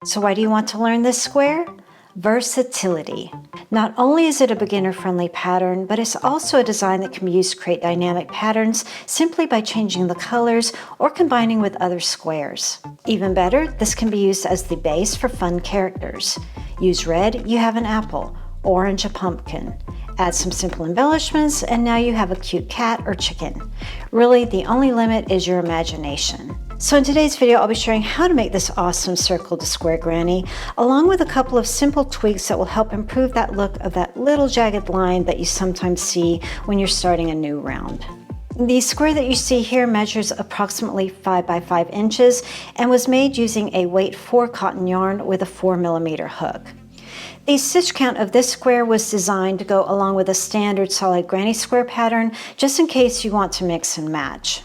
So why do you want to learn this square? Versatility. Not only is it a beginner-friendly pattern, but it's also a design that can be used to create dynamic patterns simply by changing the colors or combining with other squares. Even better, this can be used as the base for fun characters. Use red, you have an apple, orange, a pumpkin. Add some simple embellishments, and now you have a cute cat or chicken. Really, the only limit is your imagination. So in today's video, I'll be sharing how to make this awesome circle to square granny, along with a couple of simple tweaks that will help improve that look of that little jagged line that you sometimes see when you're starting a new round. The square that you see here measures approximately 5 by 5 inches and was made using a weight 4 cotton yarn with a 4mm hook. The stitch count of this square was designed to go along with a standard solid granny square pattern, just in case you want to mix and match.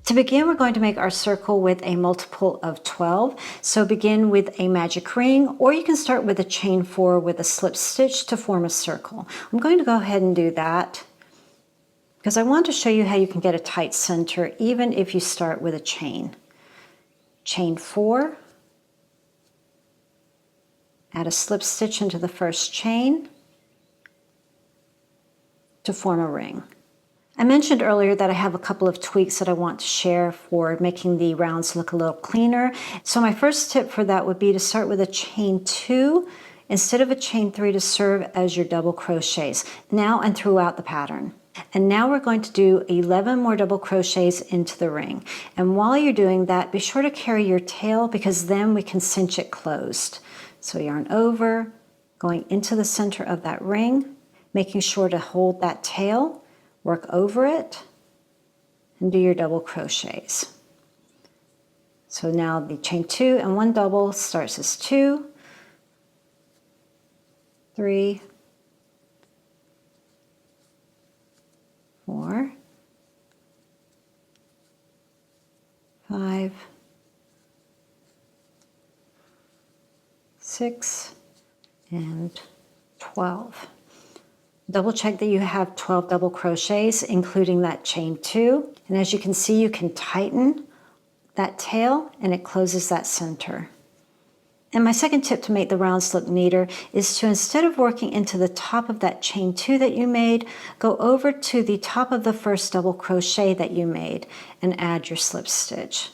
To begin, we're going to make our circle with a multiple of 12. So begin with a magic ring, or you can start with a chain 4 with a slip stitch to form a circle. I'm going to go ahead and do that because I want to show you how you can get a tight center even if you start with a chain. Chain 4. Add a slip stitch into the first chain to form a ring. I mentioned earlier that I have a couple of tweaks that I want to share for making the rounds look a little cleaner. So my first tip for that would be to start with a chain 2 instead of a chain 3 to serve as your double crochets now and throughout the pattern. And now we're going to do 11 more double crochets into the ring. And while you're doing that, be sure to carry your tail because then we can cinch it closed. So yarn over, going into the center of that ring, making sure to hold that tail, work over it, and do your double crochets. So now the chain 2 and 1 double starts as 2, 3, 4, 5, 6, and 12. Double check that you have 12 double crochets, including that chain 2. And as you can see, you can tighten that tail and it closes that center. And my second tip to make the rounds look neater is to, instead of working into the top of that chain 2 that you made, go over to the top of the first double crochet that you made and add your slip stitch.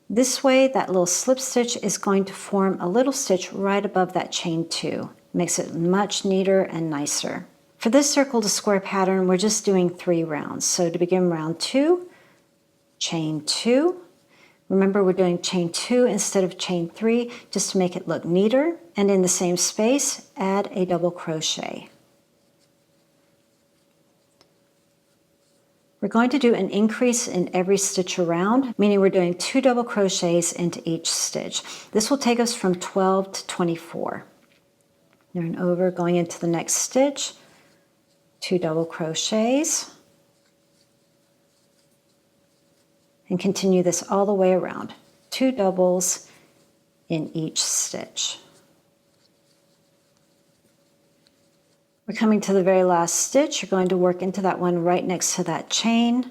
This way, that little slip stitch is going to form a little stitch right above that chain 2. Makes it much neater and nicer. For this circle to square pattern, we're just doing 3 rounds. So to begin round 2, chain 2. Remember, we're doing chain 2 instead of chain 3 just to make it look neater. And in the same space, add a double crochet. We're going to do an increase in every stitch around, meaning we're doing 2 double crochets into each stitch. This will take us from 12 to 24. Yarn over, going into the next stitch, 2 double crochets, and continue this all the way around. 2 doubles in each stitch. We're coming to the very last stitch. You're going to work into that one right next to that chain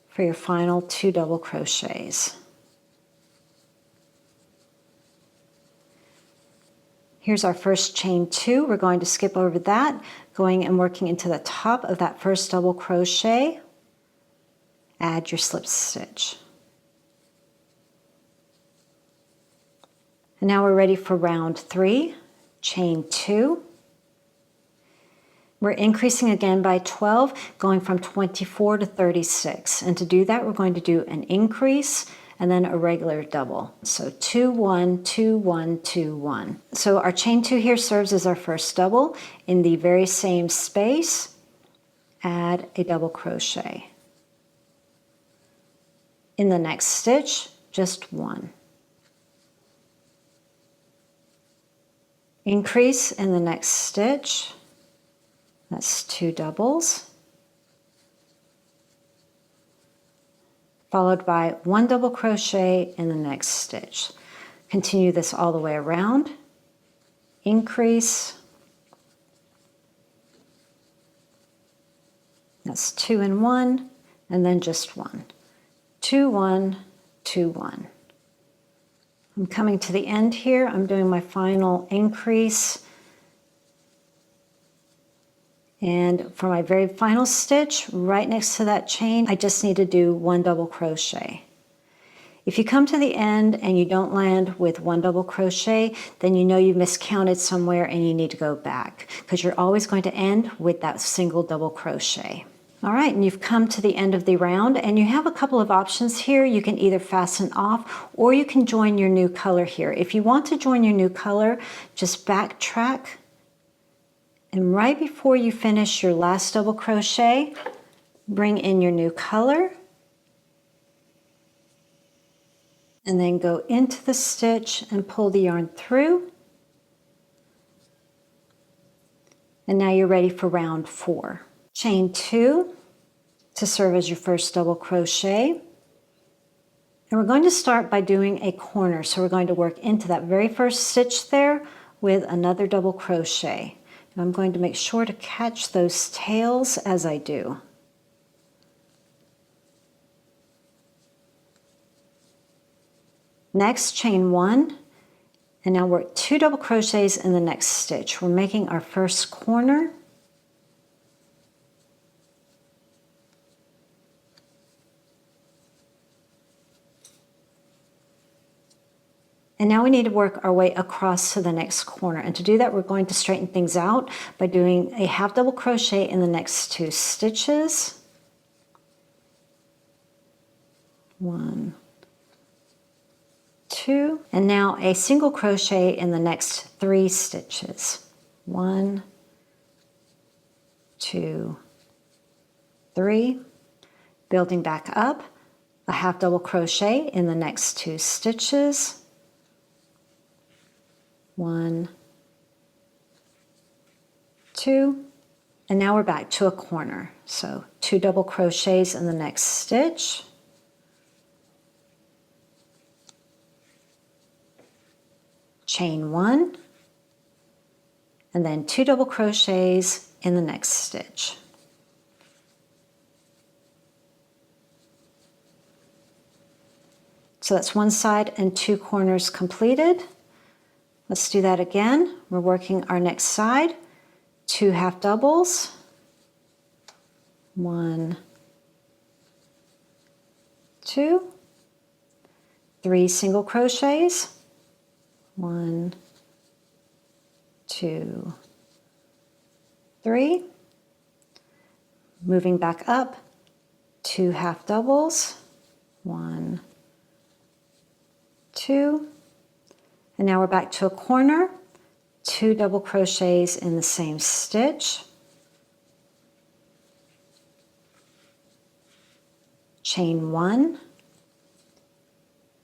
for your final 2 double crochets. Here's our first chain 2. We're going to skip over that, going and working into the top of that first double crochet. Add your slip stitch. And now we're ready for round 3, chain 2. We're increasing again by 12, going from 24 to 36. And to do that, we're going to do an increase and then a regular double. So 2, 1, 2, 1, 2, 1. So our chain 2 here serves as our first double. In the very same space, add a double crochet. In the next stitch, just 1. Increase in the next stitch. That's 2 doubles. Followed by 1 double crochet in the next stitch. Continue this all the way around. Increase. That's 2 and 1, and then just 1. 2, 1, 2, 1. I'm coming to the end here. I'm doing my final increase. And for my very final stitch, right next to that chain, I just need to do 1 double crochet. If you come to the end and you don't land with 1 double crochet, then you know you miscounted somewhere and you need to go back, because you're always going to end with that single double crochet. All right, and you've come to the end of the round, and you have a couple of options here. You can either fasten off or you can join your new color here. If you want to join your new color, just backtrack, and right before you finish your last double crochet, bring in your new color, and then go into the stitch and pull the yarn through. And now you're ready for round 4. Chain 2 to serve as your first double crochet. And we're going to start by doing a corner. So we're going to work into that very first stitch there with another double crochet. And I'm going to make sure to catch those tails as I do. Next, chain 1, and now work 2 double crochets in the next stitch. We're making our first corner. And now we need to work our way across to the next corner. And to do that, we're going to straighten things out by doing a half double crochet in the next 2 stitches. 1, 2, and now a single crochet in the next 3 stitches. 1, 2, 3. Building back up, a half double crochet in the next 2 stitches. 1, 2, and now we're back to a corner. So 2 double crochets in the next stitch. Chain 1, and then 2 double crochets in the next stitch. So that's one side and 2 corners completed. Let's do that again. We're working our next side, 2 half doubles, 1, 2, 3 single crochets, 1, 2, 3. Moving back up, 2 half doubles, 1, 2, and now we're back to a corner, 2 double crochets in the same stitch, chain 1,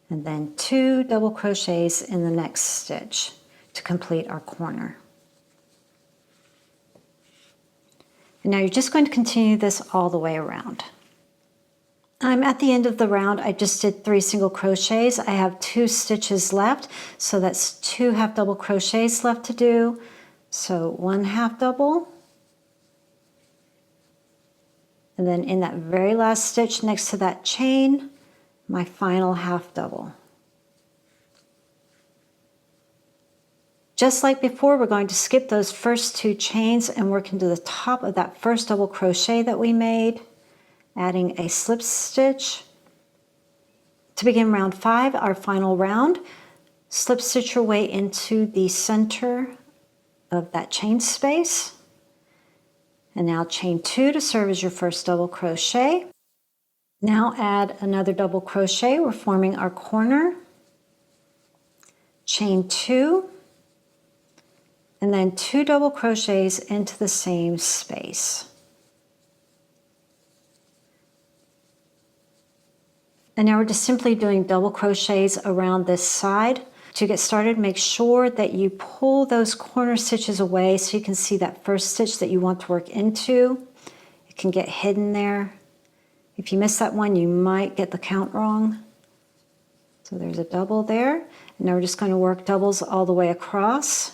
and then 2 double crochets in the next stitch to complete our corner. And now you're just going to continue this all the way around. I'm at the end of the round. I just did 3 single crochets. I have 2 stitches left, so that's 2 half double crochets left to do. So 1 half double, and then in that very last stitch next to that chain, my final half double. Just like before, we're going to skip those first 2 chains and work into the top of that first double crochet that we made, adding a slip stitch. To begin round 5, our final round, slip stitch your way into the center of that chain space. And now chain 2 to serve as your first double crochet. Now add another double crochet. We're forming our corner. Chain 2, and then 2 double crochets into the same space. And now we're just simply doing double crochets around this side. To get started, make sure that you pull those corner stitches away so you can see that first stitch that you want to work into. It can get hidden there. If you miss that one, you might get the count wrong. So there's a double there. And now we're just going to work doubles all the way across.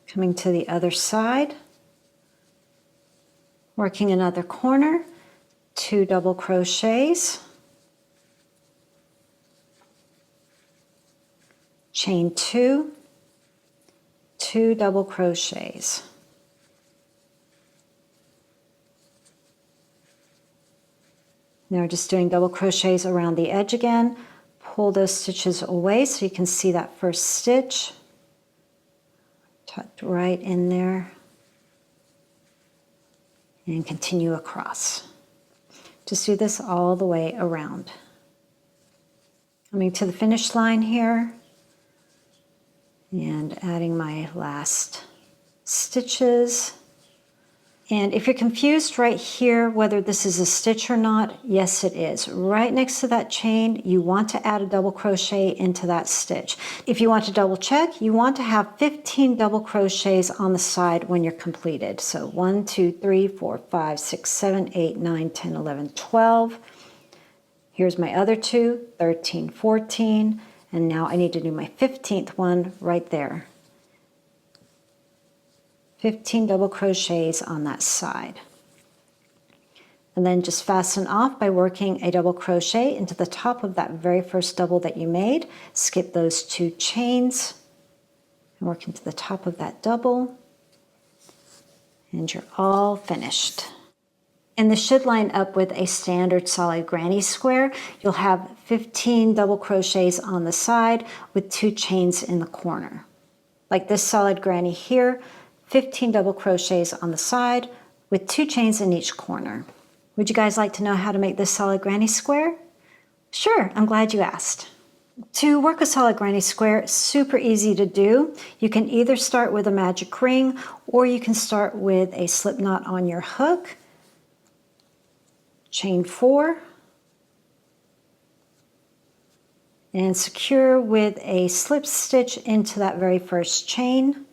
Coming to the other side. Working another corner, 2 double crochets, chain 2, 2 double crochets. Now we're just doing double crochets around the edge again. Pull those stitches away so you can see that first stitch tucked right in there, and continue across. Just do this all the way around. Coming to the finish line here and adding my last stitches. And if you're confused right here whether this is a stitch or not, yes it is. Right next to that chain, you want to add a double crochet into that stitch. If you want to double check, you want to have 15 double crochets on the side when you're completed. So 1, 2, 3, 4, 5, 6, 7, 8, 9, 10, 11, 12. Here's my other 2, 13, 14. And now I need to do my 15th one right there. 15 double crochets on that side. And then just fasten off by working a double crochet into the top of that very first double that you made. Skip those 2 chains and work into the top of that double. And you're all finished. And this should line up with a standard solid granny square. You'll have 15 double crochets on the side with 2 chains in the corner. Like this solid granny here, 15 double crochets on the side with 2 chains in each corner. Would you guys like to know how to make this solid granny square? Sure, I'm glad you asked. To work a solid granny square, super easy to do. You can either start with a magic ring or you can start with a slip knot on your hook. Chain 4 and secure with a slip stitch into that very first chain.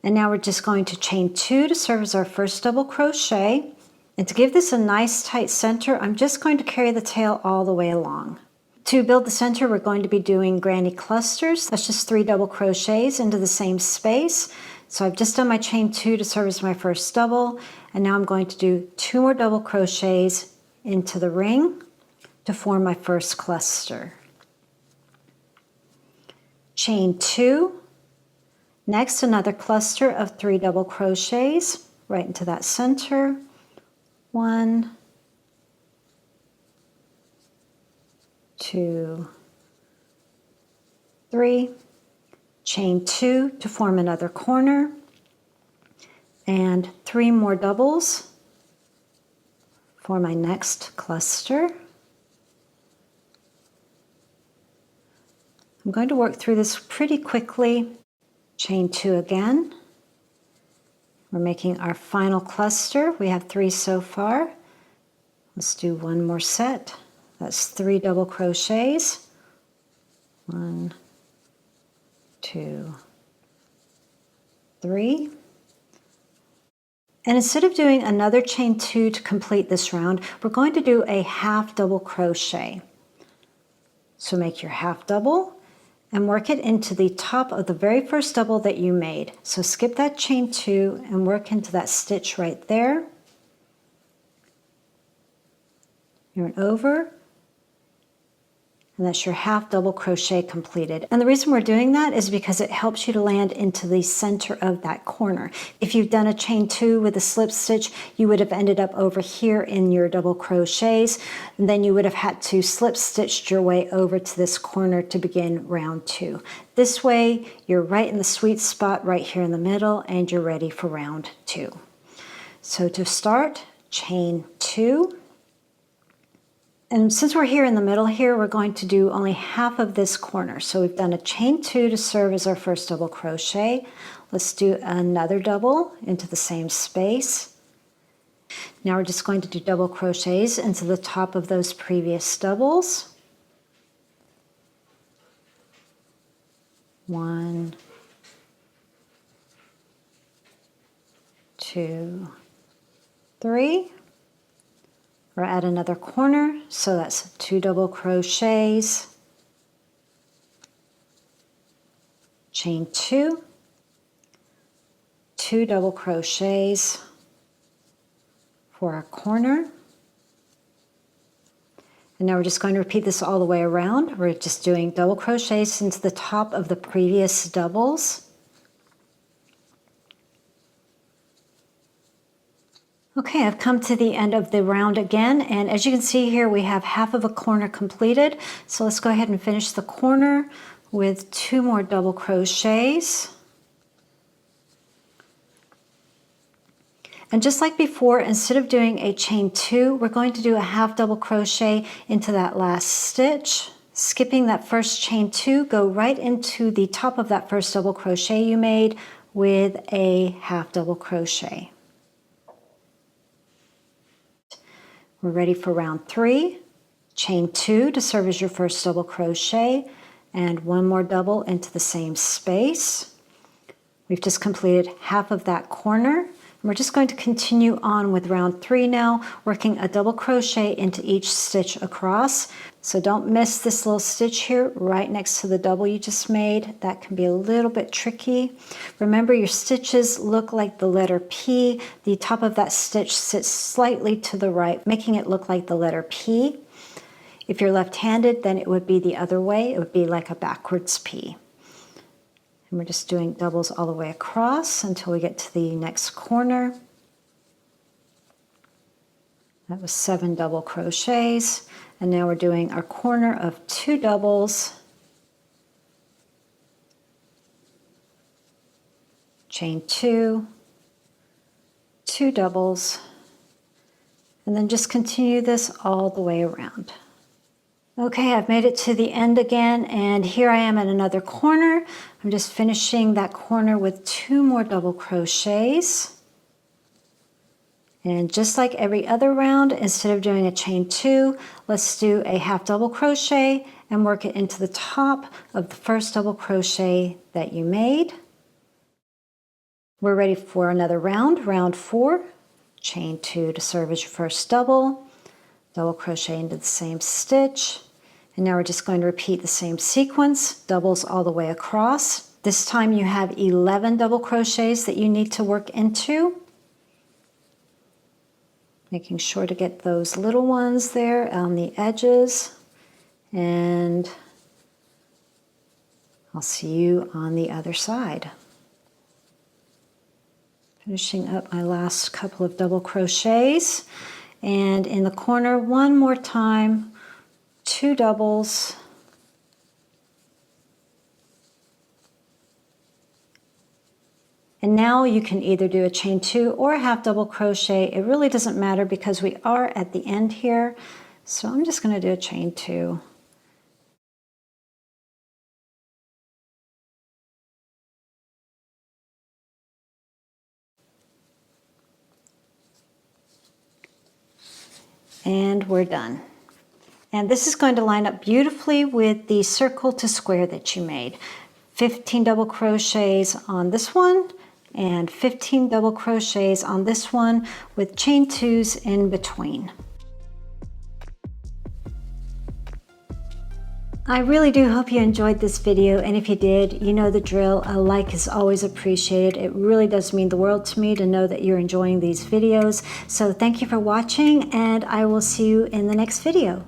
And now we're just going to chain 2 to serve as our first double crochet. And to give this a nice tight center, I'm just going to carry the tail all the way along. To build the center, we're going to be doing granny clusters. That's just 3 double crochets into the same space. So I've just done my chain 2 to serve as my first double. And now I'm going to do 2 more double crochets into the ring to form my first cluster. Chain 2. Next, another cluster of 3 double crochets right into that center. 1, 2, 3. Chain 2 to form another corner. And 3 more doubles for my next cluster. I'm going to work through this pretty quickly. Chain 2 again. We're making our final cluster. We have 3 so far. Let's do 1 more set. That's 3 double crochets. 1, 2, 3. And instead of doing another chain 2 to complete this round, we're going to do a half double crochet. So make your half double and work it into the top of the very first double that you made. So skip that chain 2 and work into that stitch right there. Yarn over, and that's your half double crochet completed. And the reason we're doing that is because it helps you to land into the center of that corner. If you've done a chain 2 with a slip stitch, you would have ended up over here in your double crochets, and then you would have had to slip stitch your way over to this corner to begin round 2. This way, you're right in the sweet spot right here in the middle, and you're ready for round 2. So to start, chain 2. And since we're here in the middle here, we're going to do only half of this corner. So we've done a chain 2 to serve as our first double crochet. Let's do another double into the same space. Now we're just going to do double crochets into the top of those previous doubles. 1, 2, 3. Or add another corner, so that's 2 double crochets, chain 2, 2 double crochets for our corner. And now we're just going to repeat this all the way around. We're just doing double crochets into the top of the previous doubles. Okay, I've come to the end of the round again, and as you can see here, we have half of a corner completed. So let's go ahead and finish the corner with 2 more double crochets. And just like before, instead of doing a chain 2, we're going to do a half double crochet into that last stitch. Skipping that first chain 2, go right into the top of that first double crochet you made with a half double crochet. We're ready for round 3. Chain 2 to serve as your first double crochet, and 1 more double into the same space. We've just completed half of that corner. We're just going to continue on with round 3 now, working a double crochet into each stitch across. So don't miss this little stitch here right next to the double you just made. That can be a little bit tricky. Remember, your stitches look like the letter P. The top of that stitch sits slightly to the right, making it look like the letter P. If you're left-handed, then it would be the other way. It would be like a backwards P. And we're just doing doubles all the way across until we get to the next corner. That was 7 double crochets. And now we're doing our corner of 2 doubles, chain 2, 2 doubles, and then just continue this all the way around. Okay, I've made it to the end again, and here I am at another corner. I'm just finishing that corner with 2 more double crochets. And just like every other round, instead of doing a chain 2, let's do a half double crochet and work it into the top of the first double crochet that you made. We're ready for another round, round 4. Chain 2 to serve as your first double crochet into the same stitch. And now we're just going to repeat the same sequence, doubles all the way across. This time you have 11 double crochets that you need to work into. Making sure to get those little ones there on the edges. And I'll see you on the other side. Finishing up my last couple of double crochets. And in the corner, one more time, 2 doubles. And now you can either do a chain 2 or a half double crochet. It really doesn't matter because we are at the end here. So I'm just going to do a chain 2. And we're done. And this is going to line up beautifully with the circle to square that you made. 15 double crochets on this one and 15 double crochets on this one with chain 2s in between. I really do hope you enjoyed this video, and if you did, you know the drill. A like is always appreciated. It really does mean the world to me to know that you're enjoying these videos. So thank you for watching, and I will see you in the next video.